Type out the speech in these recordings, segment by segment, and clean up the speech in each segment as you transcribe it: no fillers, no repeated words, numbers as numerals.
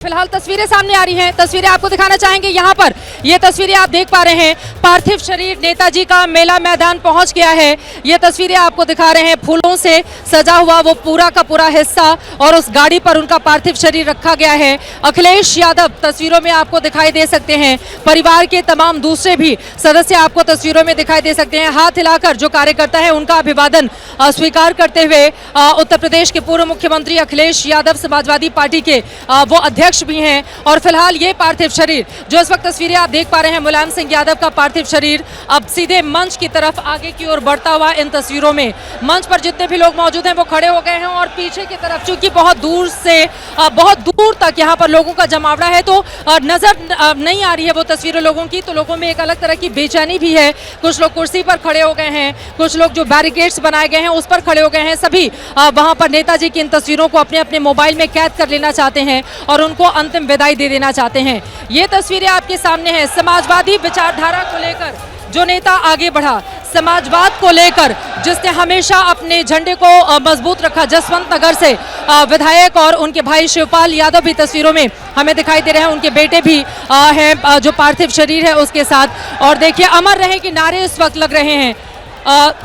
फिलहाल तस्वीरें सामने आ रही हैं। तस्वीरें आपको दिखाना चाहेंगे। यहाँ पर ये तस्वीरें आप देख पा रहे हैं। पार्थिव शरीर नेताजी का मेला मैदान पहुंच गया है। ये तस्वीरें आपको दिखा रहे हैं। फूलों से सजा हुआ वो पूरा का पूरा हिस्सा और उस गाड़ी पर उनका पार्थिव शरीर रखा गया है। अखिलेश यादव तस्वीरों में आपको दिखाई दे सकते हैं। परिवार के तमाम दूसरे भी सदस्य आपको तस्वीरों में दिखाई दे सकते हैं। हाथ हिलाकर जो कार्यकर्ता है उनका अभिवादन स्वीकार करते हुए उत्तर प्रदेश के पूर्व मुख्यमंत्री अखिलेश यादव समाजवादी पार्टी के वो अध्यक्ष भी हैं। और फिलहाल ये पार्थिव शरीर जो इस वक्त तस्वीरें आप देख पा रहे हैं, मुलायम सिंह यादव का पार्थिव शरीर अब सीधे मंच की तरफ आगे की ओर बढ़ता हुआ इन तस्वीरों में मंच पर जितने भी लोग मौजूद हैं वो खड़े हो गए हैं और पीछे की तरफ चूंकि बहुत दूर से बहुत दूर तक यहाँ पर लोगों का जमावड़ा है तो नजर नहीं आ रही है वो तस्वीरें लोगों की। तो लोगों में एक अलग तरह की बेचैनी भी है। कुछ लोग कुर्सी पर खड़े हो गए हैं, कुछ लोग जो बैरिकेड्स बनाए गए हैं उस पर खड़े हो गए हैं। सभी वहां पर नेताजी की इन तस्वीरों को अपने अपने मोबाइल में कैद कर लेना चाहते हैं और उनको अंतिम विदाई दे देना चाहते हैं। ये तस्वीरें आपके सामने हैं। समाजवादी विचारधारा को लेकर जो नेता आगे बढ़ा, समाजवाद को लेकर जिसने हमेशा अपने झंडे को मजबूत रखा, जसवंत नगर से विधायक और उनके भाई शिवपाल यादव भी तस्वीरों में हमें दिखाई दे रहे हैं। उनके बेटे भी हैं जो पार्थिव शरीर है उसके साथ। और देखिए अमर रहे के नारे इस वक्त लग रहे हैं।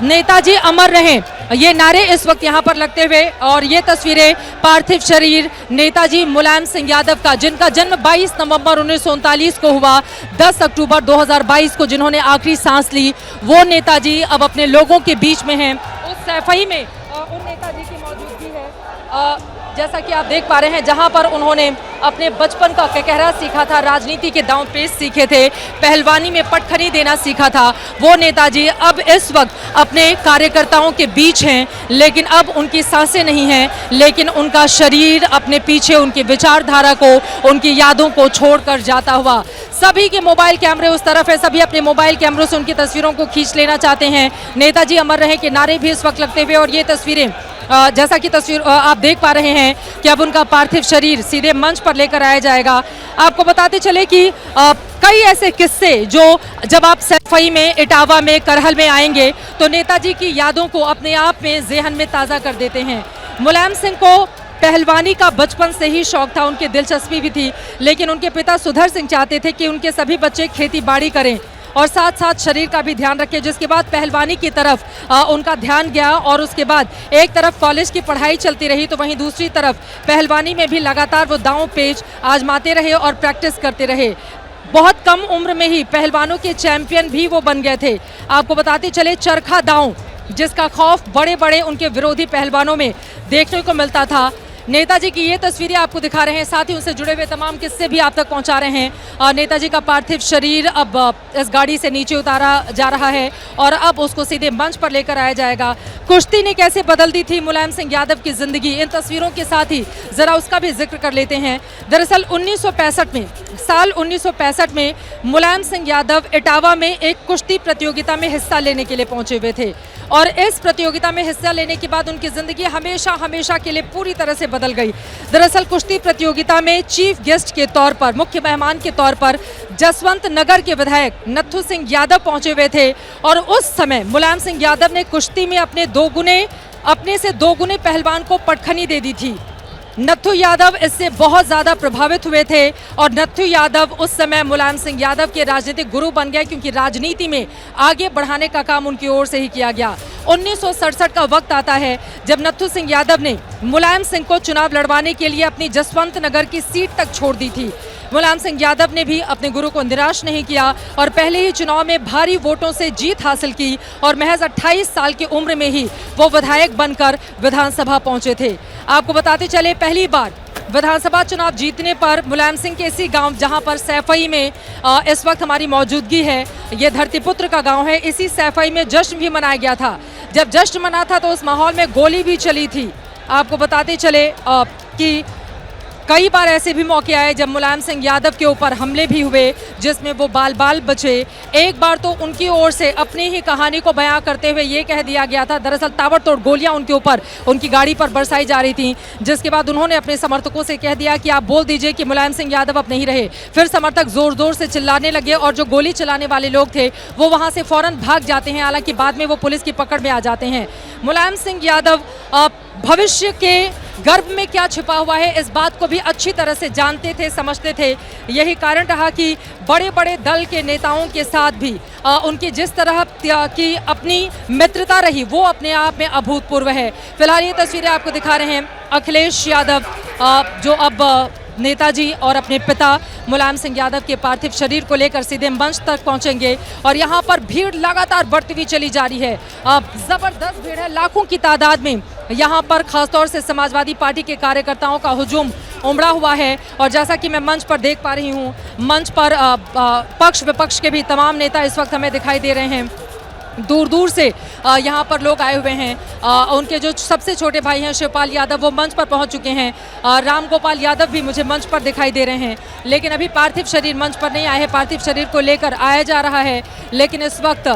नेताजी अमर रहें, ये नारे इस वक्त यहाँ पर लगते हुए। और ये तस्वीरें पार्थिव शरीर नेताजी मुलायम सिंह यादव का, जिनका जन्म 22 नवंबर 1939 को हुआ, 10 अक्टूबर 2022 को जिन्होंने आखिरी सांस ली, वो नेताजी अब अपने लोगों के बीच में हैं। उस सैफई में उन नेताजी की मौजूदगी है जैसा कि आप देख पा रहे हैं, जहां पर उन्होंने अपने बचपन का कहरा सीखा था, राजनीति के दांव पेच सीखे थे, पहलवानी में पटखनी देना सीखा था। वो नेताजी अब इस वक्त अपने कार्यकर्ताओं के बीच हैं, लेकिन अब उनकी सांसें नहीं हैं, लेकिन उनका शरीर अपने पीछे उनकी विचारधारा को, उनकी यादों को छोड़कर जाता हुआ। सभी के मोबाइल कैमरे उस तरफ है, सभी अपने मोबाइल कैमरों से उनकी तस्वीरों को खींच लेना चाहते हैं। नेताजी अमर रहे के नारे भी इस वक्त लगते हुए। और ये तस्वीरें जैसा कि तस्वीर आप देख पा रहे हैं कि अब उनका पार्थिव शरीर सीधे मंच पर लेकर आया जाएगा। आपको बताते चले कि कई ऐसे किस्से जो जब आप सैफई में, इटावा में, करहल में आएंगे तो नेताजी की यादों को अपने आप में ज़हन में ताज़ा कर देते हैं। मुलायम सिंह को पहलवानी का बचपन से ही शौक था, उनकी दिलचस्पी भी थी, लेकिन उनके पिता सुधर सिंह चाहते थे कि उनके सभी बच्चे खेती बाड़ी करें और साथ साथ शरीर का भी ध्यान रखें, जिसके बाद पहलवानी की तरफ उनका ध्यान गया। और उसके बाद एक तरफ कॉलेज की पढ़ाई चलती रही तो वहीं दूसरी तरफ पहलवानी में भी लगातार वो दांव पेच आजमाते रहे और प्रैक्टिस करते रहे। बहुत कम उम्र में ही पहलवानों के चैंपियन भी वो बन गए थे। आपको बताते चले चरखा दांव, जिसका खौफ बड़े बड़े उनके विरोधी पहलवानों में देखने को मिलता था। नेताजी की ये तस्वीरें आपको दिखा रहे हैं, साथ ही उनसे जुड़े हुए तमाम किस्से भी आप तक पहुंचा रहे हैं। नेताजी का पार्थिव शरीर अब इस गाड़ी से नीचे उतारा जा रहा है और अब उसको सीधे मंच पर लेकर आया जाएगा। कुश्ती ने कैसे बदल दी थी मुलायम सिंह यादव की जिंदगी, इन तस्वीरों के साथ ही जरा उसका भी जिक्र कर लेते हैं। दरअसल 1965 में, साल 1965 में मुलायम सिंह यादव इटावा में एक कुश्ती प्रतियोगिता में हिस्सा लेने के लिए पहुंचे हुए थे और इस प्रतियोगिता में हिस्सा लेने के बाद उनकी जिंदगी हमेशा हमेशा के लिए पूरी तरह से बदल गई। दरअसल कुश्ती प्रतियोगिता में चीफ गेस्ट के तौर पर, मुख्य मेहमान के तौर पर जसवंत नगर के विधायक नत्थू सिंह यादव पहुंचे हुए थे और उस समय मुलायम सिंह यादव ने कुश्ती में अपने से दो गुने पहलवान को पटखनी दे दी थी। नत्थू यादव इससे बहुत ज़्यादा प्रभावित हुए थे और नत्थू यादव उस समय मुलायम सिंह यादव के राजनीतिक गुरु बन गए, क्योंकि राजनीति में आगे बढ़ाने का काम उनकी ओर से ही किया गया। 1967 का वक्त आता है जब नत्थू सिंह यादव ने मुलायम सिंह को चुनाव लड़वाने के लिए अपनी जसवंत नगर की सीट तक छोड़ दी थी। मुलायम सिंह यादव ने भी अपने गुरु को निराश नहीं किया और पहले ही चुनाव में भारी वोटों से जीत हासिल की और महज 28 साल की उम्र में ही वो विधायक बनकर विधानसभा पहुंचे थे। आपको बताते चले, पहली बार विधानसभा चुनाव जीतने पर मुलायम सिंह के इसी गांव, जहां पर सैफई में इस वक्त हमारी मौजूदगी है, ये धरतीपुत्र का गांव है, इसी सैफई में जश्न भी मनाया गया था। जब जश्न मना था तो उस माहौल में गोली भी चली थी। आपको बताते चले कि कई बार ऐसे भी मौके आए जब मुलायम सिंह यादव के ऊपर हमले भी हुए, जिसमें वो बाल बाल बचे। एक बार तो उनकी ओर से अपनी ही कहानी को बयां करते हुए ये कह दिया गया था, दरअसल ताबड़तोड़ गोलियां उनके ऊपर, उनकी गाड़ी पर बरसाई जा रही थी, जिसके बाद उन्होंने अपने समर्थकों से कह दिया कि आप बोल दीजिए कि मुलायम सिंह यादव अब नहीं रहे। फिर समर्थक जोर जोर से चिल्लाने लगे और जो गोली चलाने वाले लोग थे वो वहाँ से फौरन भाग जाते हैं, हालांकि बाद में वो पुलिस की पकड़ में आ जाते हैं। मुलायम सिंह यादव भविष्य के गर्भ में क्या छिपा हुआ है इस बात को भी अच्छी तरह से जानते थे, समझते थे। यही कारण रहा कि बड़े बड़े दल के नेताओं के साथ भी उनकी जिस तरह की अपनी मित्रता रही वो अपने आप में अभूतपूर्व है। फिलहाल ये तस्वीरें आपको दिखा रहे हैं अखिलेश यादव जो अब नेताजी और अपने पिता मुलायम सिंह यादव के पार्थिव शरीर को लेकर सीधे मंच तक पहुंचेंगे और यहां पर भीड़ लगातार बढ़ती हुई चली जा रही है। जबरदस्त भीड़ है, लाखों की तादाद में यहां पर खासतौर से समाजवादी पार्टी के कार्यकर्ताओं का हुजूम उमड़ा हुआ है। और जैसा कि मैं मंच पर देख पा रही हूं, मंच पर पक्ष विपक्ष के भी तमाम नेता इस वक्त हमें दिखाई दे रहे हैं। दूर दूर से यहाँ पर लोग आए हुए हैं। उनके जो सबसे छोटे भाई हैं शिवपाल यादव वो मंच पर पहुँच चुके हैं। राम गोपाल यादव भी मुझे मंच पर दिखाई दे रहे हैं, लेकिन अभी पार्थिव शरीर मंच पर नहीं आए हैं। पार्थिव शरीर को लेकर आया जा रहा है, लेकिन इस वक्त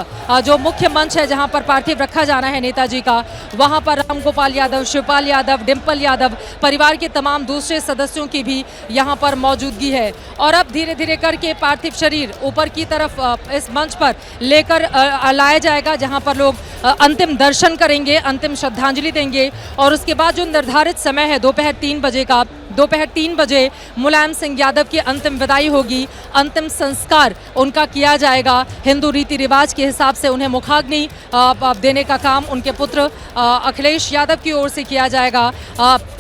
जो मुख्य मंच है जहाँ पर पार्थिव रखा जाना है नेताजी का, वहाँ पर राम गोपाल यादव, शिवपाल यादव, डिम्पल यादव, परिवार के तमाम दूसरे सदस्यों की भी यहाँ पर मौजूदगी है। और अब धीरे धीरे करके पार्थिव शरीर ऊपर की तरफ इस मंच पर लेकर लाया जाएगा, जहां पर लोग अंतिम दर्शन करेंगे, अंतिम श्रद्धांजलि देंगे। और उसके बाद जो निर्धारित समय है दोपहर 3 बजे का, दोपहर 3 बजे मुलायम सिंह यादव की अंतिम विदाई होगी, अंतिम संस्कार उनका किया जाएगा। हिंदू रीति रिवाज के हिसाब से उन्हें मुखाग्नि देने का काम उनके पुत्र अखिलेश यादव की ओर से किया जाएगा।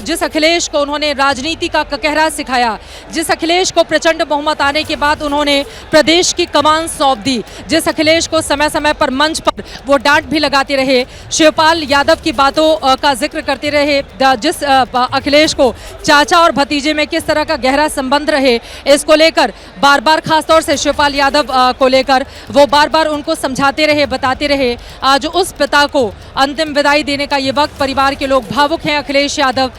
जिस अखिलेश को उन्होंने राजनीति का ककहरा सिखाया, जिस अखिलेश को प्रचंड बहुमत आने के बाद उन्होंने प्रदेश की कमान सौंप दी, जिस अखिलेश को समय समय पर मंच पर वो डांट भी लगाते रहे, शिवपाल यादव की बातों का जिक्र करते रहे, जिस अखिलेश को चाचा और भतीजे में किस तरह का गहरा संबंध रहे, इसको लेकर बार बार खासतौर से शिवपाल यादव को लेकर वो बार बार उनको समझाते रहे, बताते रहे। आज उस पिता को अंतिम विदाई देने का ये वक्त, परिवार के लोग भावुक हैं। अखिलेश यादव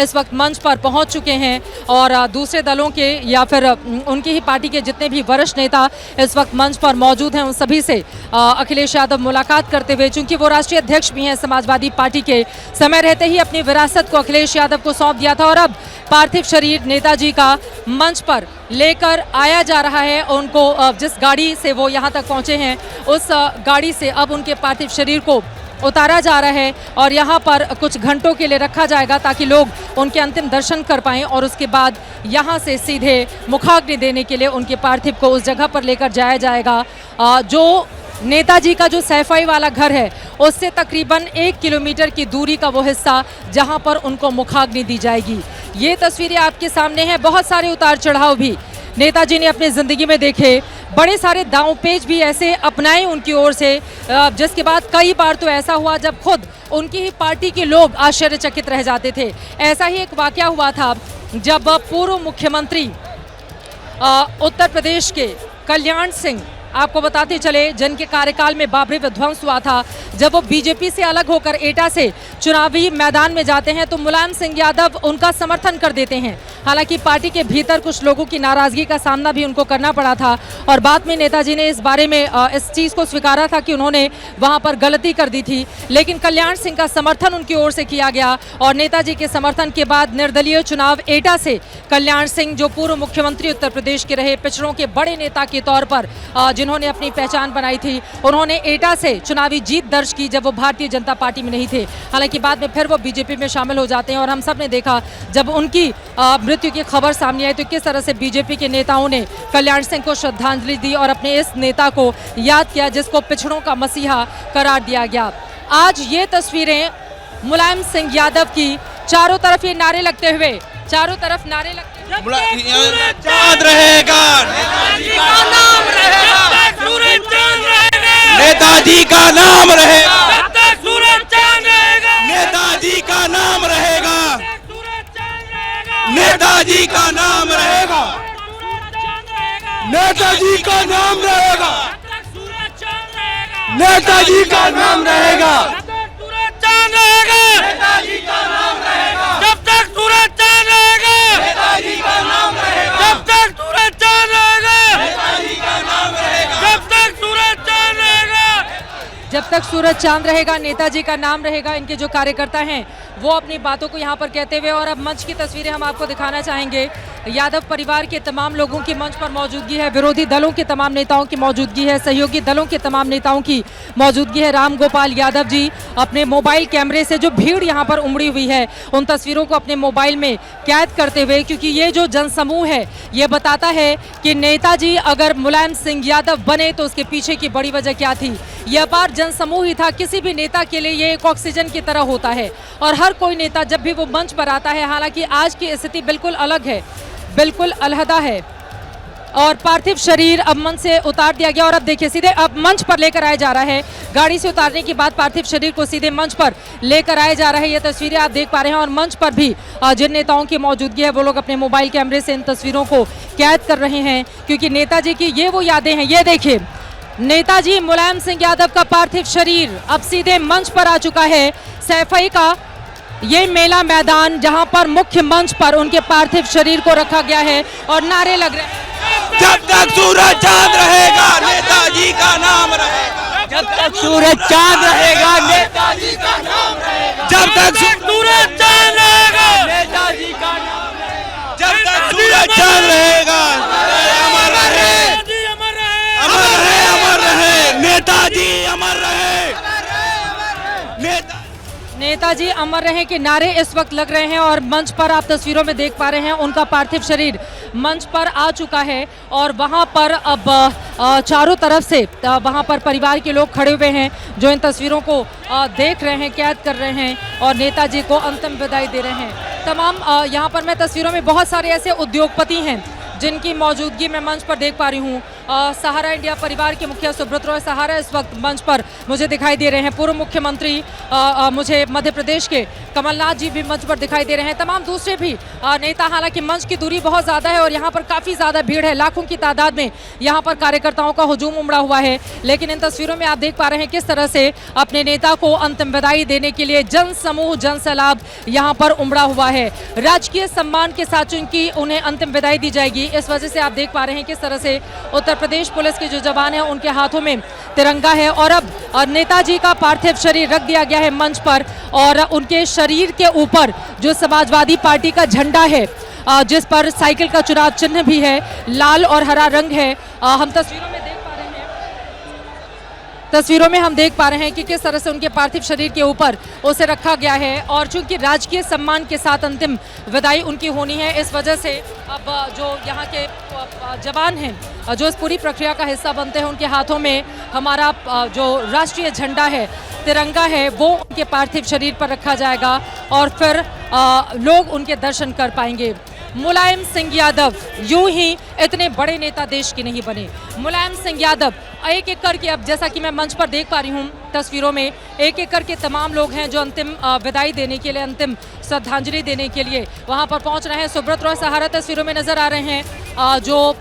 इस वक्त मंच पर पहुंच चुके हैं और दूसरे दलों के या फिर उनकी ही पार्टी के जितने भी वरिष्ठ नेता इस वक्त मंच पर मौजूद हैं उन सभी से अखिलेश यादव मुलाकात करते हुए, चूंकि वो राष्ट्रीय अध्यक्ष भी हैं समाजवादी पार्टी के, समय रहते ही अपनी विरासत को अखिलेश यादव को सौंप दिया था और अब पार्थिव शरीर नेताजी का मंच पर लेकर आया जा रहा है। उनको जिस गाड़ी से वो यहाँ तक पहुँचे हैं उस गाड़ी से अब उनके पार्थिव शरीर को उतारा जा रहा है और यहाँ पर कुछ घंटों के लिए रखा जाएगा ताकि लोग उनके अंतिम दर्शन कर पाएं और उसके बाद यहाँ से सीधे मुखाग्नि देने के लिए उनके पार्थिव को उस जगह पर लेकर जाया जाएगा। जो नेताजी का जो सैफई वाला घर है उससे तकरीबन 1 किलोमीटर की दूरी का वो हिस्सा जहाँ पर उनको मुखाग्नि दी जाएगी। ये तस्वीरें आपके सामने हैं। बहुत सारे उतार चढ़ाव भी नेताजी ने अपनी ज़िंदगी में देखे, बड़े सारे दांवपेच भी ऐसे अपनाए उनकी ओर से, जिसके बाद कई बार तो ऐसा हुआ जब खुद उनकी ही पार्टी के लोग आश्चर्यचकित रह जाते थे। ऐसा ही एक वाकया हुआ था जब पूर्व मुख्यमंत्री उत्तर प्रदेश के कल्याण सिंह, आपको बताते चले, जिनके कार्यकाल में बाबरी विध्वंस हुआ था, जब वो बीजेपी से अलग होकर एटा से चुनावी मैदान में जाते हैं तो मुलायम सिंह यादव उनका समर्थन कर देते हैं। हालांकि पार्टी के भीतर कुछ लोगों की नाराजगी का सामना भी उनको करना पड़ा था और बाद में नेताजी ने इस बारे में इस चीज़ को स्वीकारा था कि उन्होंने वहां पर गलती कर दी थी, लेकिन कल्याण सिंह का समर्थन उनकी ओर से किया गया और नेताजी के समर्थन के बाद निर्दलीय चुनाव एटा से कल्याण सिंह, जो पूर्व मुख्यमंत्री उत्तर प्रदेश के रहे, पिछड़ों के बड़े नेता के तौर पर जिन्होंने अपनी पहचान बनाई थी, उन्होंने एटा से चुनावी जीत दर्ज की जब वो भारतीय जनता पार्टी में नहीं थे। हालांकि बाद में फिर वो बीजेपी में शामिल हो जाते हैं और हम सब ने देखा जब उनकी मृत्यु की खबर सामने आई तो किस तरह से बीजेपी के नेताओं ने कल्याण सिंह को श्रद्धांजलि दी और अपने इस नेता को याद किया जिसको पिछड़ों का मसीहा करार दिया गया। आज ये तस्वीरें मुलायम सिंह यादव की, चारों तरफ ये नारे लगते हुए, चारों तरफ नारे लगते हुए, चांद रहेगा, नेताजी का नाम रहेगा, नेताजी का नाम रहेगा, नेताजी का नाम रहेगा, नेताजी का नाम रहेगा, नेताजी का नाम रहेगा, नेताजी का नाम रहेगा, नेताजी का नाम रहेगा, जब तक सूरज चांद रहेगा, नेताजी का नाम रहेगा, जब तक सूरज चांद रहेगा, नेताजी का नाम रहेगा, जब तक सूरज चांद रहेगा, जब तक सूरज चांद रहेगा नेताजी का नाम रहेगा। इनके जो कार्यकर्ता हैं वो अपनी बातों को यहाँ पर कहते हुए, और अब मंच की तस्वीरें हम आपको दिखाना चाहेंगे। यादव परिवार के तमाम लोगों की मंच पर मौजूदगी है, विरोधी दलों के तमाम नेताओं की मौजूदगी है, सहयोगी दलों के तमाम नेताओं की मौजूदगी है। राम गोपाल यादव जी अपने मोबाइल कैमरे से जो भीड़ यहाँ पर उमड़ी हुई है उन तस्वीरों को अपने मोबाइल में कैद करते हुए, क्योंकि ये जो जनसमूह है ये बताता है कि नेताजी अगर मुलायम सिंह यादव बने तो उसके पीछे की बड़ी वजह क्या थी। यह अपार जनसमूह ही था। किसी भी नेता के लिए ये एक ऑक्सीजन की तरह होता है और हर कोई नेता जब भी वो मंच पर आता है, हालांकि आज की स्थिति बिल्कुल अलग है, बिल्कुल अलहदा है और पार्थिव शरीर अब मंच से उतार दिया गया और अब देखिए सीधे अब मंच पर लेकर आया जा रहा है। गाड़ी से उतारने के बाद पार्थिव शरीर को सीधे मंच पर लेकर आया जा रहा है। ये तस्वीरें आप देख पा रहे हैं और मंच पर भी जिन नेताओं की मौजूदगी है वो लोग अपने मोबाइल कैमरे से इन तस्वीरों को कैद कर रहे हैं, क्योंकि नेताजी की ये वो यादें हैं। ये देखिए नेताजी मुलायम सिंह यादव का पार्थिव शरीर अब सीधे मंच पर आ चुका है। सैफई का ये मेला मैदान जहां पर मुख्य मंच पर उनके पार्थिव शरीर को रखा गया है और नारे लग रहे हैं, जब तक सूरज चांद रहेगा नेताजी का नाम रहेगा, जब तक सूरज चांद रहेगा नेताजी का नाम रहेगा, जब तक सूरज चांद रहेगा नेताजी का नाम रहेगा, जब तक सूरज चांद रहेगा अमर रहे, अमर रहे, अमर रहे नेताजी, अमर रहे नेताजी अमर रहे के नारे इस वक्त लग रहे हैं और मंच पर आप तस्वीरों में देख पा रहे हैं उनका पार्थिव शरीर मंच पर आ चुका है और वहां पर अब चारों तरफ से वहां पर परिवार के लोग खड़े हुए हैं जो इन तस्वीरों को देख रहे हैं, कैद कर रहे हैं और नेताजी को अंतिम विदाई दे रहे हैं। तमाम यहाँ पर मैं तस्वीरों में बहुत सारे ऐसे उद्योगपति हैं जिनकी मौजूदगी मैं मंच पर देख पा रही हूँ। सहारा इंडिया परिवार के मुखिया सुब्रत रॉय सहारा इस वक्त मंच पर मुझे दिखाई दे रहे हैं। पूर्व मुख्यमंत्री मुझे मध्य प्रदेश के कमलनाथ जी भी मंच पर दिखाई दे रहे हैं। तमाम दूसरे भी नेता, हालांकि मंच की दूरी बहुत ज़्यादा है और यहाँ पर काफ़ी ज़्यादा भीड़ है, लाखों की तादाद में यहाँ पर कार्यकर्ताओं का हुजूम उमड़ा हुआ है। लेकिन इन तस्वीरों में आप देख पा रहे हैं किस तरह से अपने नेता को अंतिम विदाई देने के लिए जन समूह, जन सैलाब यहाँ पर उमड़ा हुआ है। राजकीय सम्मान के साथ चूंकि उन्हें अंतिम विदाई दी जाएगी, इस वजह से आप देख पा रहे हैं किस तरह से उत्तर प्रदेश पुलिस के जो जवान हैं उनके हाथों में तिरंगा है और अब नेताजी का पार्थिव शरीर रख दिया गया है मंच पर और उनके शरीर के ऊपर जो समाजवादी पार्टी का झंडा है जिस पर साइकिल का चुनाव चिन्ह भी है, लाल और हरा रंग है। हम तस्वीरों में हम देख पा रहे हैं कि किस तरह से उनके पार्थिव शरीर के ऊपर उसे रखा गया है और चूंकि राजकीय सम्मान के साथ अंतिम विदाई उनकी होनी है, इस वजह से अब जो यहाँ के जवान हैं जो इस पूरी प्रक्रिया का हिस्सा बनते हैं उनके हाथों में हमारा जो राष्ट्रीय झंडा है, तिरंगा है, वो उनके पार्थिव शरीर पर रखा जाएगा और फिर लोग उनके दर्शन कर पाएंगे। मुलायम सिंह यादव यूं ही इतने बड़े नेता देश के नहीं बने। मुलायम सिंह यादव एक एक करके, अब जैसा कि मैं मंच पर देख पा रही हूं तस्वीरों में, एक एक करके तमाम लोग हैं जो अंतिम विदाई देने के लिए, अंतिम श्रद्धांजलि देने के लिए वहां पर पहुंच रहे हैं। सुब्रत रॉय सहारा तस्वीरों में नजर आ रहे हैं जो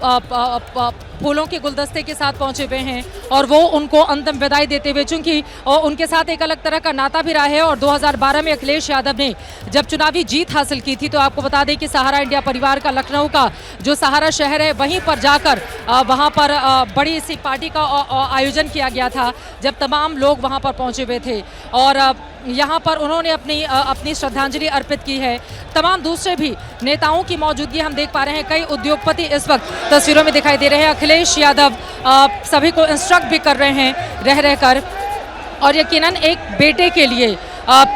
फूलों के गुलदस्ते के साथ पहुंचे हुए हैं और वो उनको अंतिम विदाई देते हुए, चूंकि उनके साथ एक अलग तरह का नाता भी रहा है और 2012 में अखिलेश यादव ने जब चुनावी जीत हासिल की थी तो आपको बता दें कि सहारा इंडिया परिवार का लखनऊ का जो सहारा शहर है वहीं पर जाकर वहां पर बड़ी सी पार्टी का आयोजन किया गया था जब तमाम लोग वहां पर पहुंचे हुए थे और यहाँ पर उन्होंने अपनी श्रद्धांजलि अर्पित की है। तमाम दूसरे भी नेताओं की मौजूदगी हम देख पा रहे हैं। कई उद्योगपति इस वक्त तस्वीरों में दिखाई दे रहे हैं। अखिलेश यादव सभी को इंस्ट्रक्ट भी कर रहे हैं रह रहकर और यकीनन एक बेटे के लिए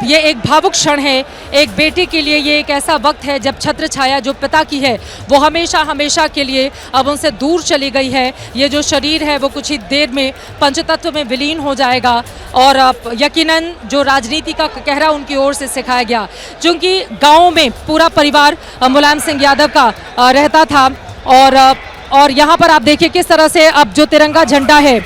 ये एक भावुक क्षण है। एक बेटे के लिए ये एक ऐसा वक्त है जब छत्र छाया जो पिता की है वो हमेशा हमेशा के लिए अब उनसे दूर चली गई है। ये जो शरीर है वो कुछ ही देर में पंचतत्व में विलीन हो जाएगा और यकीनन जो राजनीति का कहरा उनकी ओर से सिखाया गया, क्योंकि गाँव में पूरा परिवार मुलायम सिंह यादव का रहता था और यहाँ पर आप देखिए किस तरह से अब जो तिरंगा झंडा है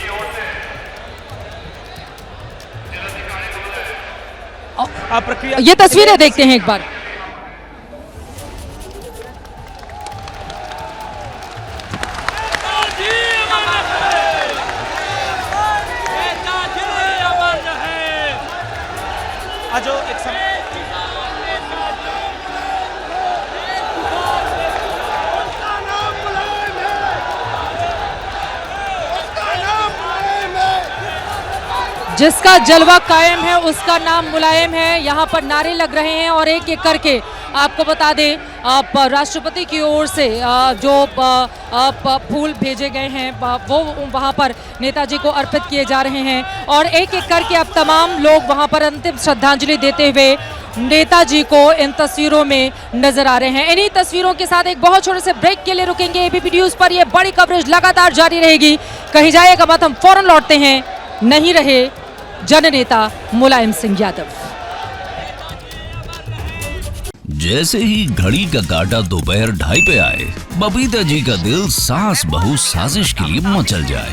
ये तस्वीरें देखते हैं एक बार। जिसका जलवा कायम है उसका नाम मुलायम है। यहाँ पर नारे लग रहे हैं और एक एक करके आपको बता दें राष्ट्रपति की ओर से जो फूल भेजे गए हैं वो वहां पर नेताजी को अर्पित किए जा रहे हैं और एक एक करके अब तमाम लोग वहां पर अंतिम श्रद्धांजलि देते हुए नेताजी को इन तस्वीरों में नजर आ रहे हैं। इन्हीं तस्वीरों के साथ एक बहुत छोटे से ब्रेक के लिए रुकेंगे। एबीपी न्यूज पर ये बड़ी कवरेज लगातार जारी रहेगी। कहीं जाएगा मत, हम फौरन लौटते हैं। नहीं रहे जननेता मुलायम सिंह यादव। जैसे ही घड़ी का काटा दोपहर 2:30 पे आए, बबीता जी का दिल सास बहू साजिश के लिए मचल जाए।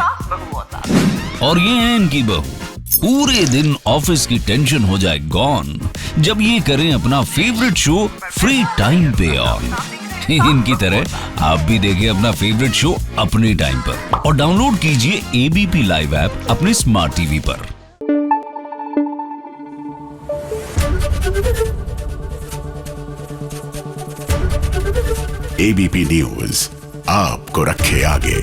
और ये है इनकी बहू, पूरे दिन ऑफिस की टेंशन हो जाए गॉन जब ये करें अपना फेवरेट शो फ्री टाइम पे ऑन। इनकी तरह आप भी देखें अपना फेवरेट शो अपने टाइम पर और डाउनलोड कीजिए एबीपी लाइव ऐप अपने स्मार्ट टीवी पर। एबीपी न्यूज आपको रखे आगे।